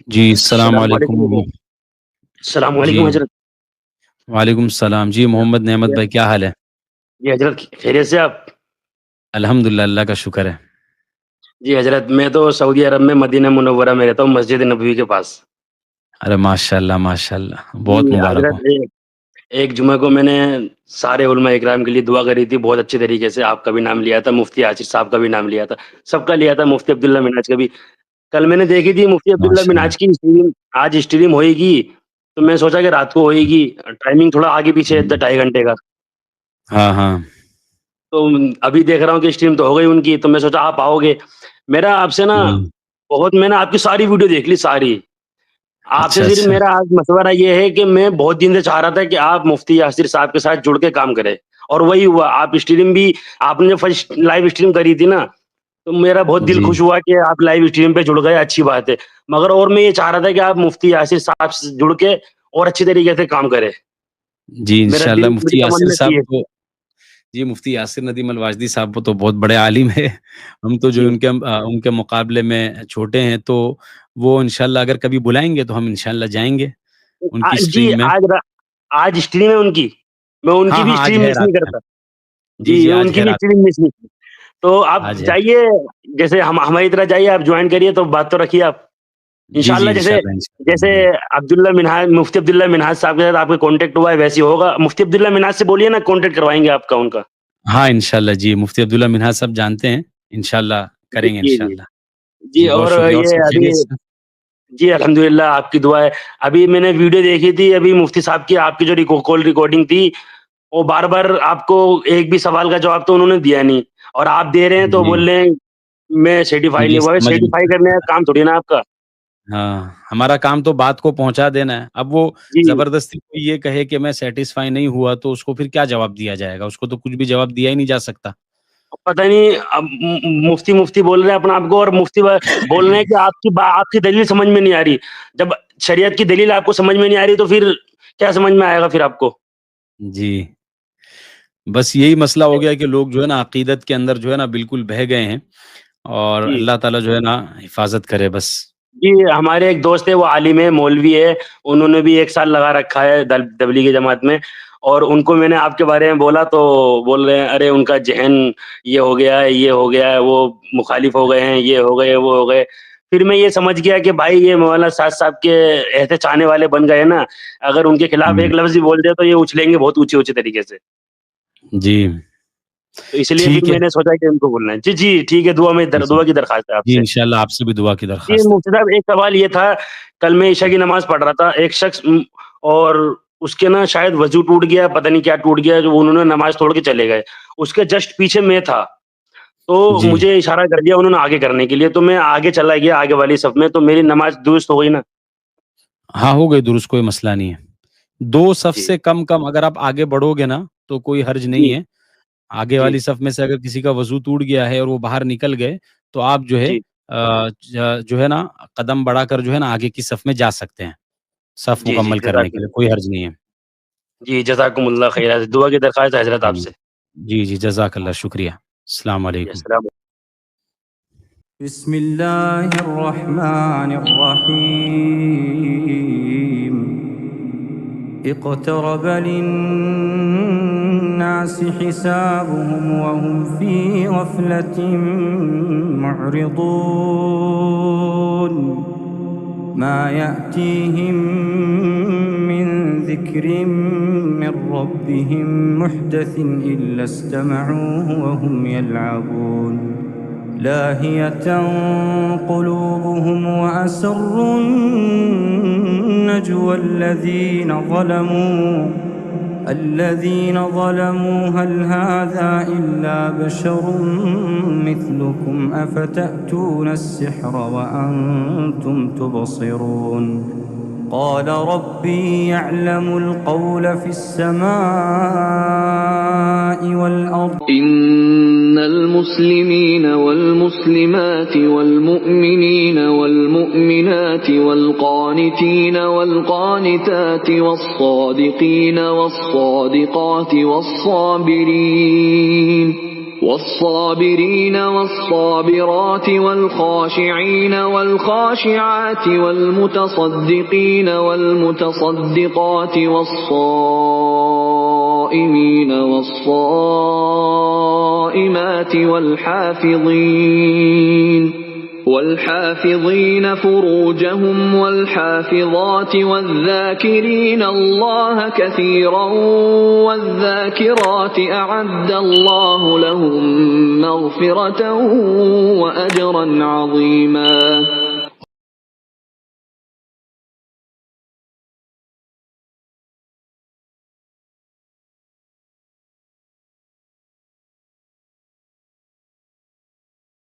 جی السلام السلام علیکم۔ علیکم حضرت۔ السلام جی علیکم حضرت۔ وعلیکم السلام جی، محمد نعمت بھائی کیا حال ہے؟ جی حضرت خیریت سے آپ؟ الحمد للہ، اللہ کا شکر ہے۔ جی حضرت میں تو سعودی عرب میں مدینہ منورہ میں رہتا ہوں، مسجد نبوی کے پاس۔ ارے ماشاء اللہ ماشاء اللہ، جی بہت مبارک ہو۔ حضرت ایک جمعہ کو میں نے سارے علماء اکرام کے لیے دعا کری تھی، بہت اچھے طریقے سے آپ کا بھی نام لیا تھا، مفتی عاشر صاحب کا بھی نام لیا تھا، سب کا لیا تھا، مفتی عبداللہ منہاج کا بھی۔ کل میں نے دیکھی تھی مفتی عبداللہ ماشاء اللہ۔ منہاج کی اسٹریم، آج اسٹریم ہوئے گی تو میں سوچا کہ رات کو ہوئے گی، ٹائمنگ تھوڑا آگے پیچھے ہے 2.5 گھنٹے کا، ہاں ہاں تو ابھی دیکھ رہا ہوں کہ اسٹریم تو ہو گئی ان کی، تو میں سوچا آپ آؤ گے۔ میرا آپ سے نا جی، بہت، میں نے آپ کی ساری ویڈیو دیکھ لی ساری، آپ سے اچھا صرف اچھا میرا آج مشورہ یہ ہے کہ میں بہت دن سے چاہ رہا تھا کہ آپ مفتی یاسر صاحب کے ساتھ جڑ کے کام کریں، اور وہی ہوا، آپ اسٹریم بھی، آپ نے فرسٹ لائیو اسٹریم کری تھی نا، تو میرا بہت دل جی خوش ہوا کہ آپ لائیو اسٹریم پہ جڑ گئے، اچھی بات ہے، مگر اور میں یہ چاہ رہا تھا کہ آپ مفتی یاسر صاحب سے جڑ کے اور اچھی طریقے سے کام کریں، جی میرا انشاءاللہ۔ دل، میری مفتی یاسر تمنا صاحب یہ تو، جی مفتی یاسر ندیم الواجدی صاحب وہ تو بہت بڑے عالم ہے، ہم تو جو جی ان کے مقابلے میں چھوٹے ہیں، تو وہ انشاءاللہ اگر کبھی بلائیں گے تو ہم انشاءاللہ جائیں گے ان کی جی اسٹریم میں۔ آج اسٹریم ہے ان کی، میں ان کی ہاں بھی ہاں آج اسٹریم ہے مس رات نہیں میں، کرتا، جی جی جی آج ان کی ہے بھی رات اسٹریم مس نہیں، تو آپ آج ہے، جائیے، جیسے ہماری طرح جائیے، آپ جوائن کریے، تو بات تو رکھیے آپ جی انشاءاللہ، جی جیسے انشاءاللہ جیسے انشاءاللہ۔ عبداللہ منہاج، مفتی عبداللہ منہاج صاحب کے ساتھ آپ کا کانٹیکٹ ہوا ہے ویسے ہی ہوگا، مفتی عبداللہ منہاج سے بولیے نا، کانٹیکٹ کروائیں گے آپ کا ان کا۔ ہاں انشاءاللہ جی، مفتی عبداللہ منہا صاحب جانتے ہیں، انشاءاللہ کریں گے جی جی انشاءاللہ۔ جی، جی بہت اور شکریہ، اور یہ سب ابھی، خیریت سے؟ جی الحمدللہ آپ کی دعا ہے، ابھی میں نے ویڈیو دیکھی تھی ابھی مفتی صاحب کی، آپ کی جو کال ریکارڈنگ تھی، وہ بار بار آپ کو ایک بھی سوال کا جواب تو انہوں نے دیا نہیں، اور آپ دے رہے ہیں تو جی بول رہے ہیں میں جی سرٹیفائی جی نہیں ہوا ہے، سمجھ سرٹیفائی کرنے کا کام تھوڑی نا آپ کا۔ ہاں ہمارا کام تو بات کو پہنچا دینا ہے، اب وہ جی زبردستی کوئی یہ کہے کہ میں سیٹسفائی نہیں ہوا تو اس کو پھر کیا جواب دیا جائے گا؟ اس کو تو کچھ بھی جواب دیا ہی نہیں جا سکتا۔ پتہ نہیں، اب مفتی مفتی بول رہے ہیں اپنا آپ کو، اور مفتی بول رہے ہیں کہ آپ کی دلیل سمجھ میں نہیں آ رہی، جب شریعت کی دلیل آپ کو سمجھ میں نہیں آ رہی تو پھر کیا سمجھ میں آئے گا پھر آپ کو؟ جی بس یہی مسئلہ ہو گیا کہ لوگ جو ہے نا عقیدت کے اندر جو ہے نا بالکل بہہ گئے ہیں، اور جی اللہ تعالیٰ جو ہے نا حفاظت کرے بس۔ جی، ہمارے ایک دوست ہے، وہ عالم ہے، مولوی ہے، انہوں نے بھی 1 سال لگا رکھا ہے تبلیغی جماعت میں، اور ان کو میں نے آپ کے بارے میں بولا تو بول رہے ہیں ارے ان کا ذہن یہ ہو گیا ہے، یہ ہو گیا ہے، وہ مخالف ہو گئے ہیں، یہ ہو گئے، وہ ہو گئے۔ پھر میں یہ سمجھ گیا کہ بھائی یہ مولانا سعد صاحب کے ایسے چاہنے والے بن گئے نا، اگر ان کے خلاف ہوں، ایک لفظ بھی بول دیا تو یہ اچھلیں گے بہت اونچے اونچے طریقے سے، جی تو اس لیے پھر ٹھیک ہے، میں نے سوچا کہ ان کو بولنا ہے۔ جی جی ٹھیک ہے، دعا میں جی جی دعا کی درخواست ہے آپ جی سے۔ انشاءاللہ آپ سے بھی دعا کی جی درخواست مفتی صاحب، ایک سوال یہ تھا، کل میں عشاء کی نماز پڑھ رہا تھا، ایک شخص اور اس کے نا شاید وضو ٹوٹ گیا، پتہ نہیں کیا ٹوٹ گیا، جو انہوں نے نماز چھوڑ کے چلے گئے، اس کے جسٹ پیچھے میں تھا، تو ہے۔ جی مجھے اشارہ کر دیا انہوں نے آگے کرنے کے لیے، تو میں آگے چلا گیا آگے والی صف میں، تو میری نماز درست ہو گئی نا؟ ہاں ہو گئی درست، کوئی مسئلہ نہیں ہے، 2 صف جی سے کم کم اگر آپ آگے بڑھو گے نا تو کوئی حرج جی نہیں ہے۔ آگے جی والی صف میں سے اگر کسی کا وضو ٹوٹ گیا ہے اور وہ باہر نکل گئے تو آپ جو ہے جی جو ہے نا قدم بڑھا کر جو ہے نا آگے کی صف میں جا سکتے ہیں، صف جی جی مکمل کرنے جزاک کے لیے کوئی حرج نہیں ہے۔ جی جزاکم اللہ خیر، دعا کی درخواست ہے حضرت آپ جی سے۔ جی جی جزاک اللہ، شکریہ، السلام جی علیکم۔ السلام بسم الله الرحمن الرحيم اقترب للناس حسابهم وهم في غفلة معرضون ما يأتيهم من ذكر من ربهم محدث إلا استمعوه وهم يلعبون لاهية قلوبهم وأسروا النجوى الذين ظلموا هل هذا إلا بشر مثلكم أفتأتون السحر وأنتم تبصرون قال ربي يعلم القول في السماء والأرض إن المسلمين والمسلمات والمؤمنين والمؤمنات والقانتين والقانتات والصادقين والصادقات والصابرين والصابرين والصابرات والخاشعين والخاشعات والمتصدقين والمتصدقات والصائمين والصائمات والحافظين فروجهم والحافظات والذاكرين الله كثيرا والذاكرات أعد الله لهم مغفرة وأجرا عظيما